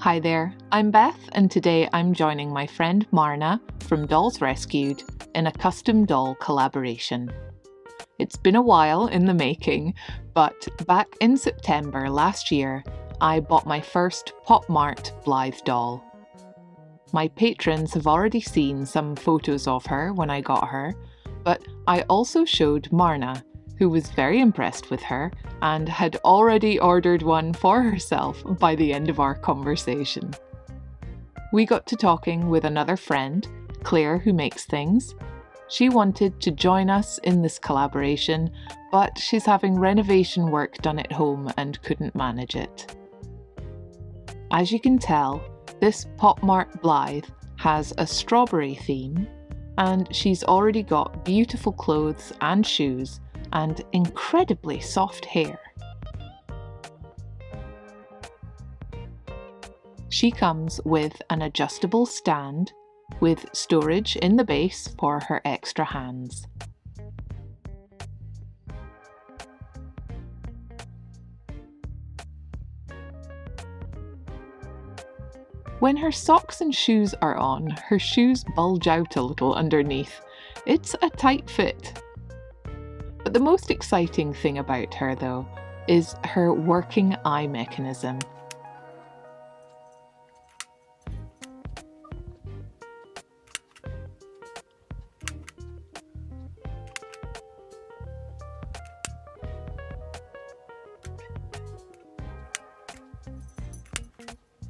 Hi there, I'm Beth and today I'm joining my friend Marna from Dolls Rescued in a custom doll collaboration. It's been a while in the making, but back in September last year, I bought my first POPMART Blythe doll. My patrons have already seen some photos of her when I got her, but I also showed Marna, who was very impressed with her and had already ordered one for herself by the end of our conversation. We got to talking with another friend, Claire, who makes things. She wanted to join us in this collaboration, but she's having renovation work done at home and couldn't manage it. As you can tell, this POPMART Blythe has a strawberry theme, and she's already got beautiful clothes and shoes and incredibly soft hair. She comes with an adjustable stand with storage in the base for her extra hands. When her socks and shoes are on, her shoes bulge out a little underneath. It's a tight fit. But the most exciting thing about her, though, is her working eye mechanism.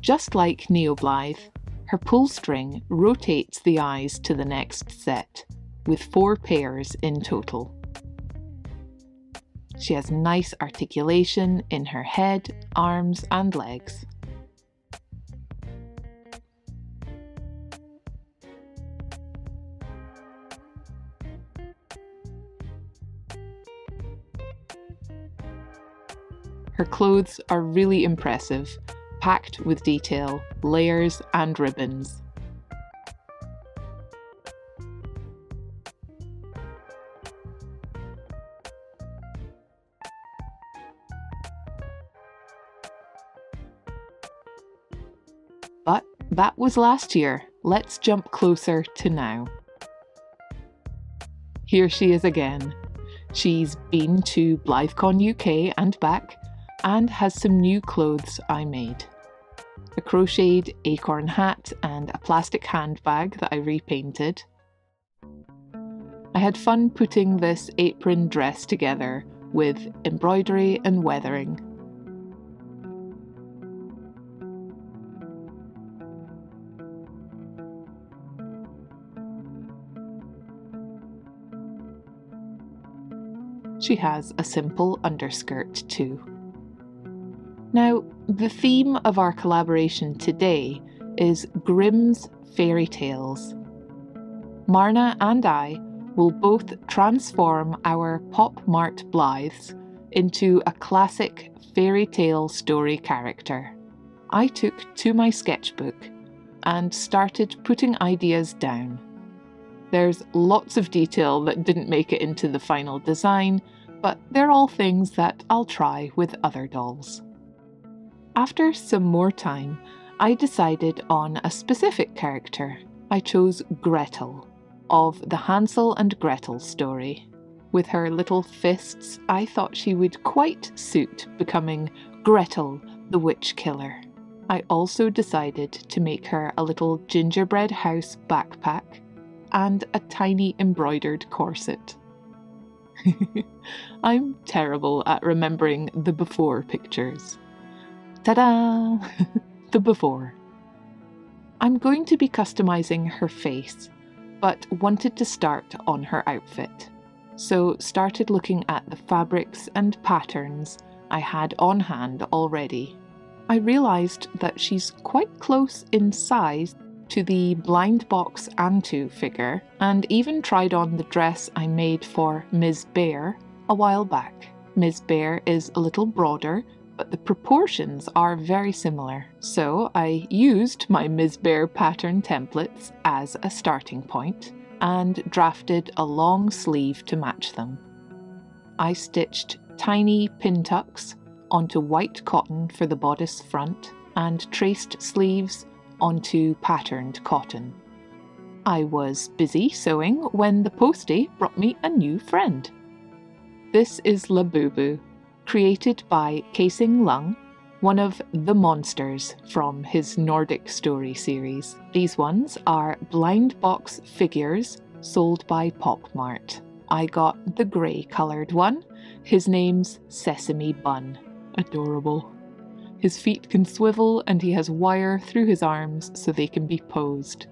Just like Neo Blythe, her pull string rotates the eyes to the next set, with 4 pairs in total. She has nice articulation in her head, arms and legs. Her clothes are really impressive, packed with detail, layers and ribbons. But that was last year. Let's jump closer to now. Here she is again. She's been to BlytheCon UK and back, and has some new clothes I made. A crocheted acorn hat and a plastic handbag that I repainted. I had fun putting this apron dress together with embroidery and weathering. She has a simple underskirt too. Now, the theme of our collaboration today is Grimm's Fairy Tales. Marna and I will both transform our POPMART Blythes into a classic fairy tale story character. I took to my sketchbook and started putting ideas down. There's lots of detail that didn't make it into the final design, but they're all things that I'll try with other dolls. After some more time, I decided on a specific character. I chose Gretel, of the Hansel and Gretel story. With her little fists, I thought she would quite suit becoming Gretel the Witch Killer. I also decided to make her a little gingerbread house backpack and a tiny embroidered corset. I'm terrible at remembering the before pictures. Ta-da! The before. I'm going to be customizing her face, but wanted to start on her outfit. So started looking at the fabrics and patterns I had on hand already. I realised that she's quite close in size to the Blind Box Antu figure, and even tried on the dress I made for Ms. Bear a while back. Ms. Bear is a little broader but the proportions are very similar. So I used my Ms. Bear pattern templates as a starting point and drafted a long sleeve to match them. I stitched tiny pin tucks onto white cotton for the bodice front and traced sleeves onto patterned cotton. I was busy sewing when the postie brought me a new friend. This is Labubu, created by Casing Lung, one of the monsters from his Nordic story series. These ones are blind box figures sold by POPMART. I got the grey coloured one. His name's Sesame Bun. Adorable. His feet can swivel and he has wire through his arms so they can be posed.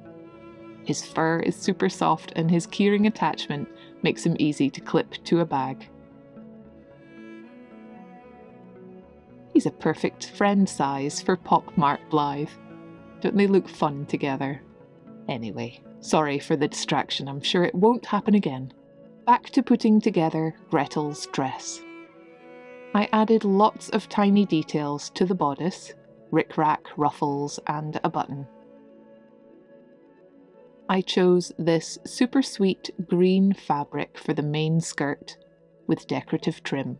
His fur is super soft and his keyring attachment makes him easy to clip to a bag. He's a perfect friend size for POPMART Blythe. Don't they look fun together? Anyway, sorry for the distraction, I'm sure it won't happen again. Back to putting together Gretel's dress. I added lots of tiny details to the bodice, rick-rack, ruffles and a button. I chose this super sweet green fabric for the main skirt with decorative trim.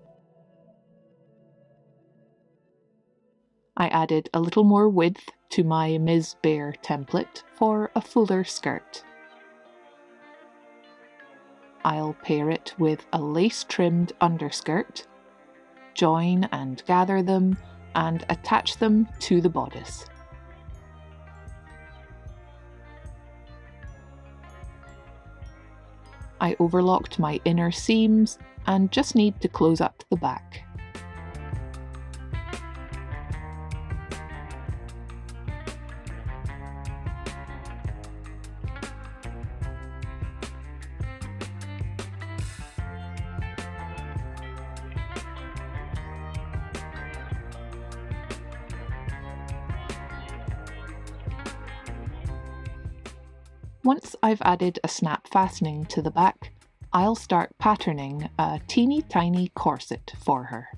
I added a little more width to my Ms. Bear template for a fuller skirt. I'll pair it with a lace-trimmed underskirt, join and gather them, and attach them to the bodice. I overlocked my inner seams and just need to close up the back. Once I've added a snap fastening to the back, I'll start patterning a teeny tiny corset for her.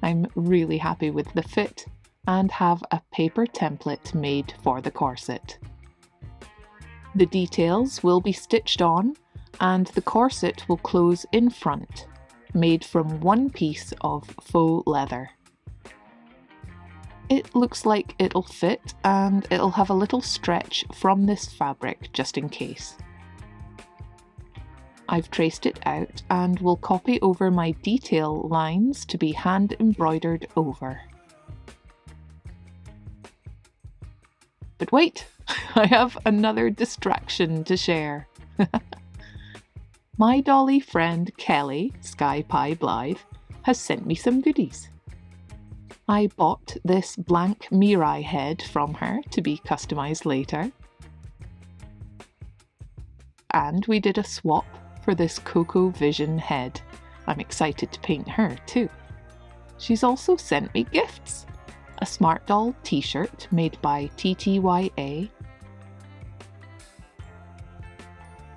I'm really happy with the fit and have a paper template made for the corset. The details will be stitched on and the corset will close in front, made from one piece of faux leather. It looks like it'll fit and it'll have a little stretch from this fabric just in case. I've traced it out and will copy over my detail lines to be hand embroidered over. But wait, I have another distraction to share. My dolly friend Kellie, Sky Pie Blythe, has sent me some goodies. I bought this blank Mirai head from her to be customised later. And we did a swap for this Coco Vision head. I'm excited to paint her too. She's also sent me gifts. A Smart Doll t-shirt made by TTYA.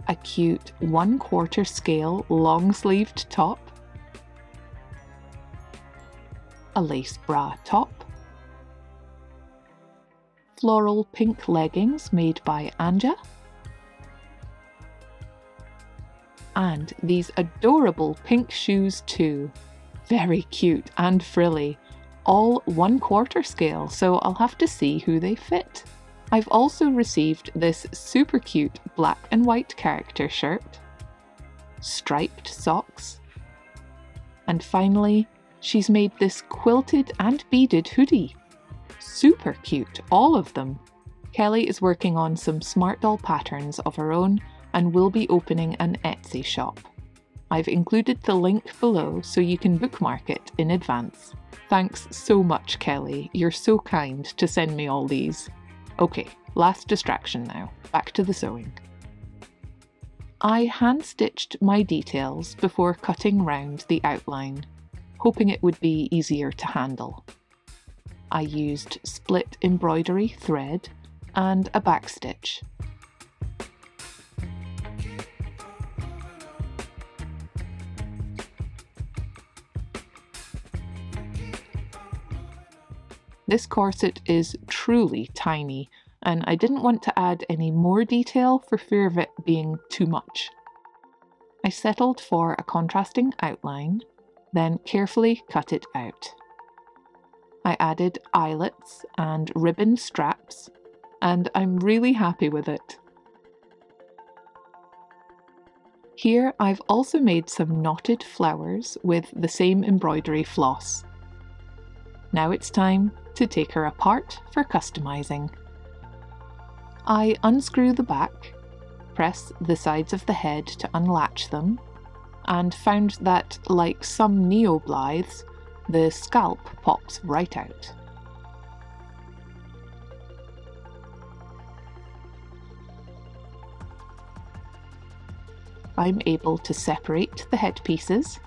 A cute 1/4 scale long-sleeved top. A lace bra top, floral pink leggings made by Anja, and these adorable pink shoes too. Very cute and frilly, all 1/4 scale, so I'll have to see who they fit. I've also received this super cute black and white character shirt, striped socks, and finally she's made this quilted and beaded hoodie. Super cute, all of them. Kellie is working on some Smart Doll patterns of her own and will be opening an Etsy shop. I've included the link below so you can bookmark it in advance. Thanks so much, Kellie. You're so kind to send me all these. Okay, last distraction now. Back to the sewing. I hand-stitched my details before cutting round the outline, hoping it would be easier to handle. I used split embroidery thread and a backstitch. This corset is truly tiny, and I didn't want to add any more detail for fear of it being too much. I settled for a contrasting outline, then carefully cut it out. I added eyelets and ribbon straps, and I'm really happy with it. Here I've also made some knotted flowers with the same embroidery floss. Now it's time to take her apart for customizing. I unscrew the back, press the sides of the head to unlatch them, and found that, like some neo-Blythes, the scalp pops right out. I'm able to separate the headpieces,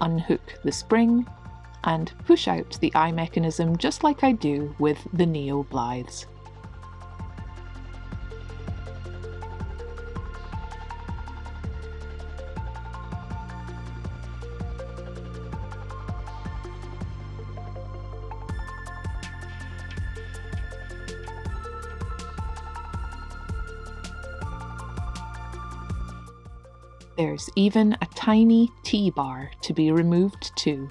unhook the spring, and push out the eye mechanism just like I do with the neo-Blythes. There's even a tiny T-bar to be removed too.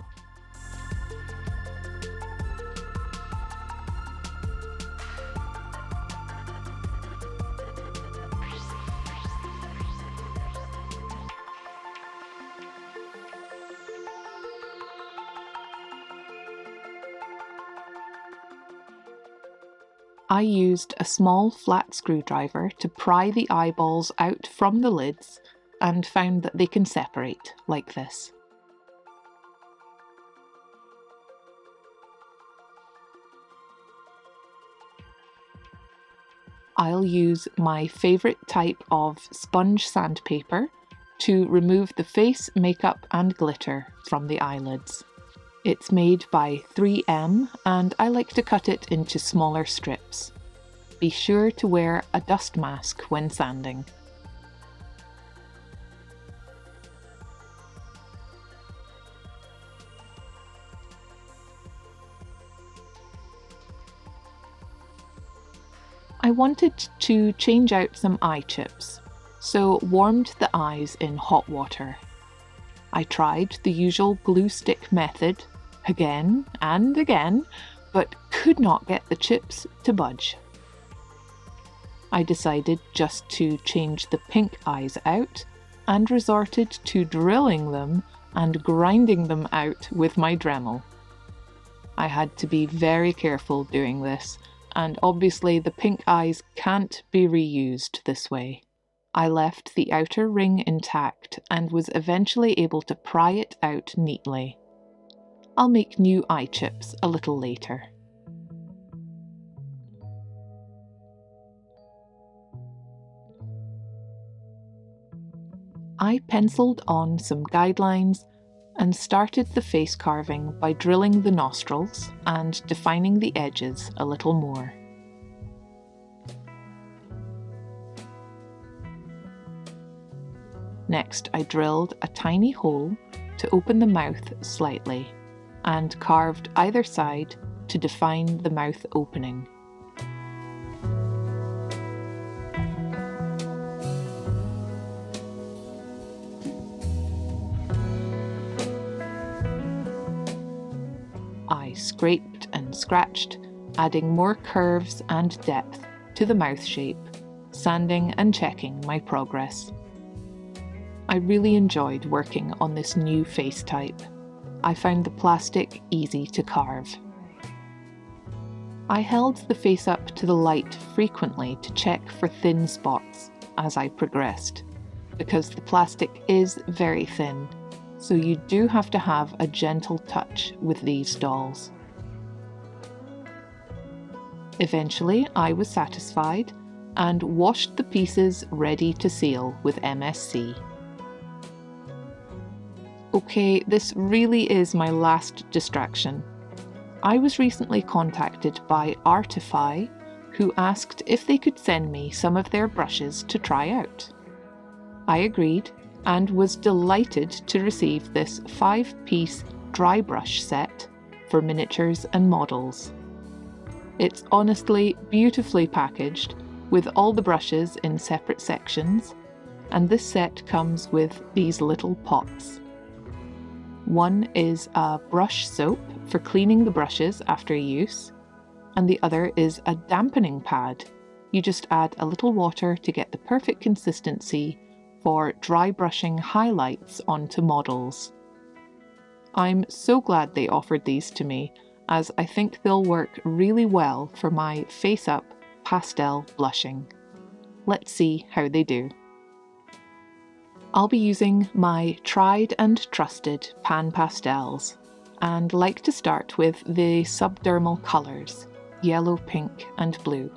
I used a small flat screwdriver to pry the eyeballs out from the lids and found that they can separate like this. I'll use my favourite type of sponge sandpaper to remove the face, makeup and glitter from the eyelids. It's made by 3M and I like to cut it into smaller strips. Be sure to wear a dust mask when sanding. I wanted to change out some eye chips, so warmed the eyes in hot water. I tried the usual glue stick method again and again, but could not get the chips to budge. I decided just to change the pink eyes out and resorted to drilling them and grinding them out with my Dremel. I had to be very careful doing this, and obviously the pink eyes can't be reused this way. I left the outer ring intact and was eventually able to pry it out neatly. I'll make new eye chips a little later. I penciled on some guidelines and started the face carving by drilling the nostrils and defining the edges a little more. Next, I drilled a tiny hole to open the mouth slightly and carved either side to define the mouth opening. I scraped and scratched, adding more curves and depth to the mouth shape, sanding and checking my progress. I really enjoyed working on this new face type. I found the plastic easy to carve. I held the face up to the light frequently to check for thin spots as I progressed, because the plastic is very thin, so you do have to have a gentle touch with these dolls. Eventually, I was satisfied and washed the pieces ready to seal with MSC. Okay, this really is my last distraction. I was recently contacted by ARTIFY, who asked if they could send me some of their brushes to try out. I agreed and was delighted to receive this 5-piece dry brush set for miniatures and models. It's honestly beautifully packaged, with all the brushes in separate sections, and this set comes with these little pots. One is a brush soap for cleaning the brushes after use, and the other is a dampening pad. You just add a little water to get the perfect consistency for dry brushing highlights onto models. I'm so glad they offered these to me, as I think they'll work really well for my face-up pastel blushing. Let's see how they do. I'll be using my tried and trusted pan pastels, and like to start with the subdermal colours, yellow, pink and blue.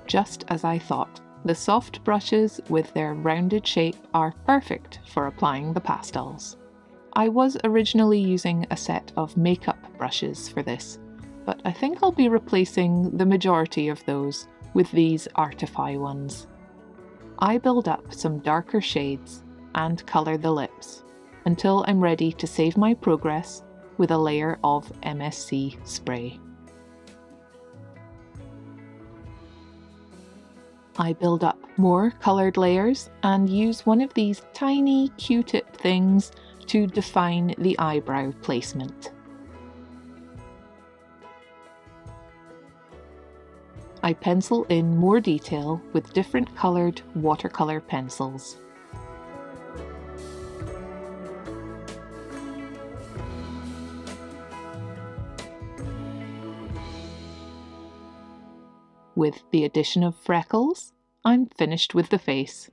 Just as I thought, the soft brushes with their rounded shape are perfect for applying the pastels. I was originally using a set of makeup brushes for this, but I think I'll be replacing the majority of those with these ARTIFY ones. I build up some darker shades and colour the lips until I'm ready to save my progress with a layer of MSC spray. I build up more coloured layers and use one of these tiny Q-tip things to define the eyebrow placement. I pencil in more detail with different coloured watercolour pencils. With the addition of freckles, I'm finished with the face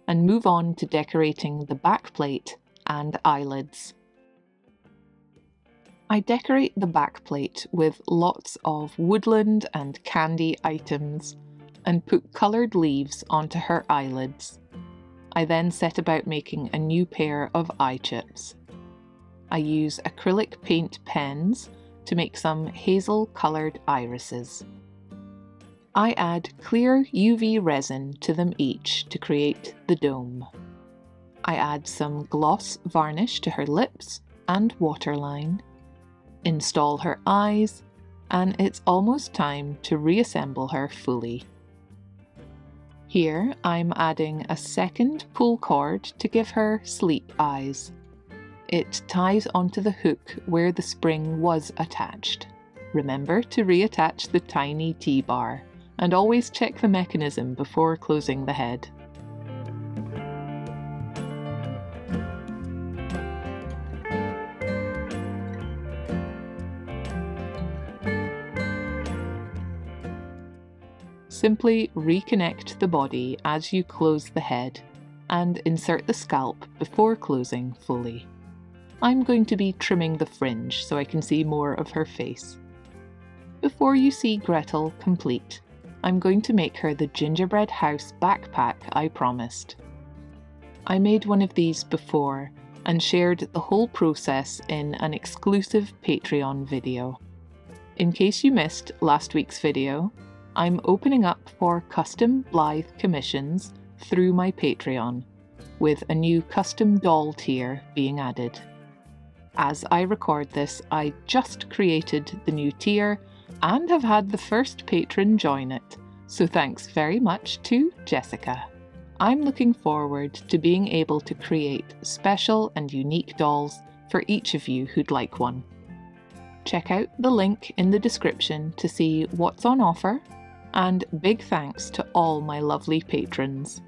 and move on to decorating the backplate and eyelids. I decorate the backplate with lots of woodland and candy items and put coloured leaves onto her eyelids. I then set about making a new pair of eye chips. I use acrylic paint pens to make some hazel coloured irises. I add clear UV resin to them each to create the dome. I add some gloss varnish to her lips and waterline, install her eyes, and it's almost time to reassemble her fully. Here I'm adding a second pull cord to give her sleep eyes. It ties onto the hook where the spring was attached. Remember to reattach the tiny T-bar, and always check the mechanism before closing the head. Simply reconnect the body as you close the head and insert the scalp before closing fully. I'm going to be trimming the fringe so I can see more of her face. Before you see Gretel complete, I'm going to make her the gingerbread house backpack I promised. I made one of these before and shared the whole process in an exclusive Patreon video. In case you missed last week's video, I'm opening up for custom Blythe commissions through my Patreon, with a new custom doll tier being added. As I record this, I just created the new tier and have had the first patron join it, so thanks very much to Jessica. I'm looking forward to being able to create special and unique dolls for each of you who'd like one. Check out the link in the description to see what's on offer, and big thanks to all my lovely patrons.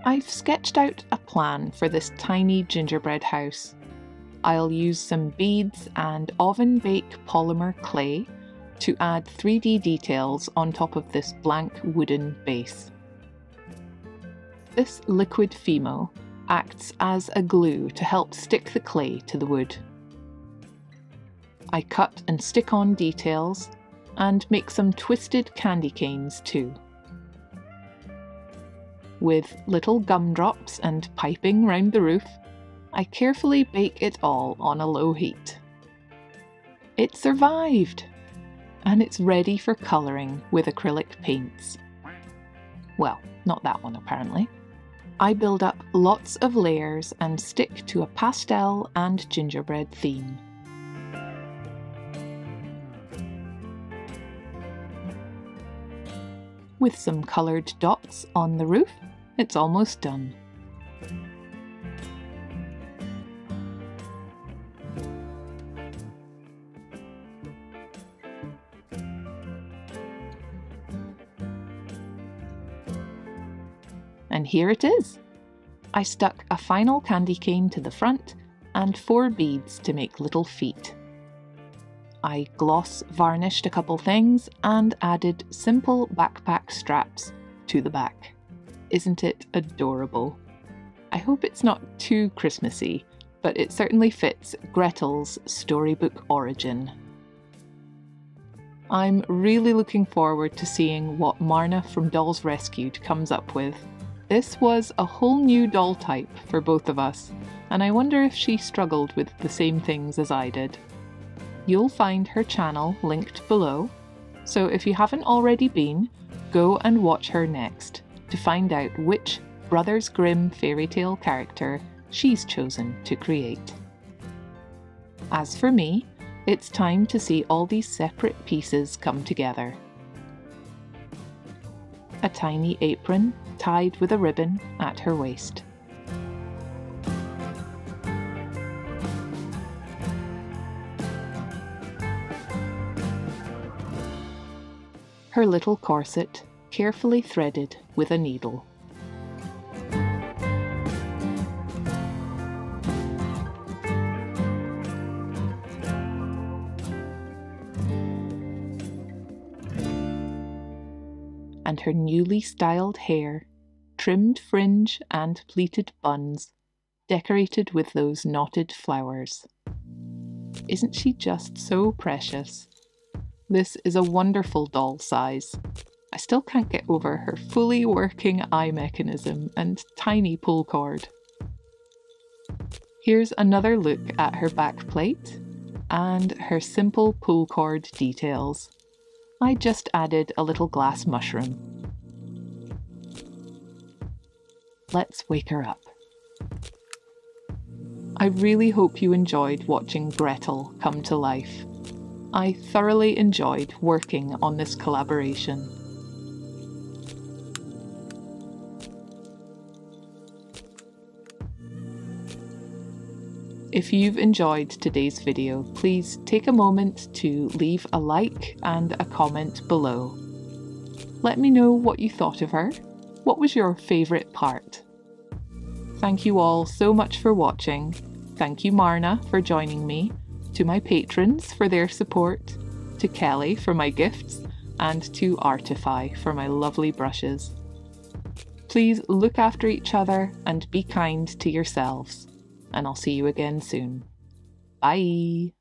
I've sketched out a plan for this tiny gingerbread house. I'll use some beads and oven bake polymer clay to add 3D details on top of this blank wooden base. This liquid Fimo acts as a glue to help stick the clay to the wood. I cut and stick on details and make some twisted candy canes too. With little gumdrops and piping round the roof, I carefully bake it all on a low heat. It survived! And it's ready for colouring with acrylic paints. Well, not that one apparently. I build up lots of layers and stick to a pastel and gingerbread theme. With some coloured dots on the roof, it's almost done. And here it is! I stuck a final candy cane to the front and 4 beads to make little feet. I gloss varnished a couple things and added simple backpack straps to the back. Isn't it adorable? I hope it's not too Christmassy, but it certainly fits Gretel's storybook origin. I'm really looking forward to seeing what Marna from Dolls Rescued comes up with. This was a whole new doll type for both of us, and I wonder if she struggled with the same things as I did. You'll find her channel linked below, so if you haven't already been, go and watch her next to find out which Brothers Grimm fairy tale character she's chosen to create. As for me, it's time to see all these separate pieces come together. A tiny apron tied with a ribbon at her waist. Her little corset carefully threaded with a needle. And her newly styled hair, trimmed fringe and pleated buns, decorated with those knotted flowers. Isn't she just so precious? This is a wonderful doll size. I still can't get over her fully working eye mechanism and tiny pull cord. Here's another look at her back plate and her simple pull cord details. I just added a little glass mushroom. Let's wake her up. I really hope you enjoyed watching Gretel come to life. I thoroughly enjoyed working on this collaboration. If you've enjoyed today's video, please take a moment to leave a like and a comment below. Let me know what you thought of her. What was your favourite part? Thank you all so much for watching. Thank you Marna for joining me, to my patrons for their support, to Kellie for my gifts, and to ARTIFY for my lovely brushes. Please look after each other and be kind to yourselves. And I'll see you again soon. Bye!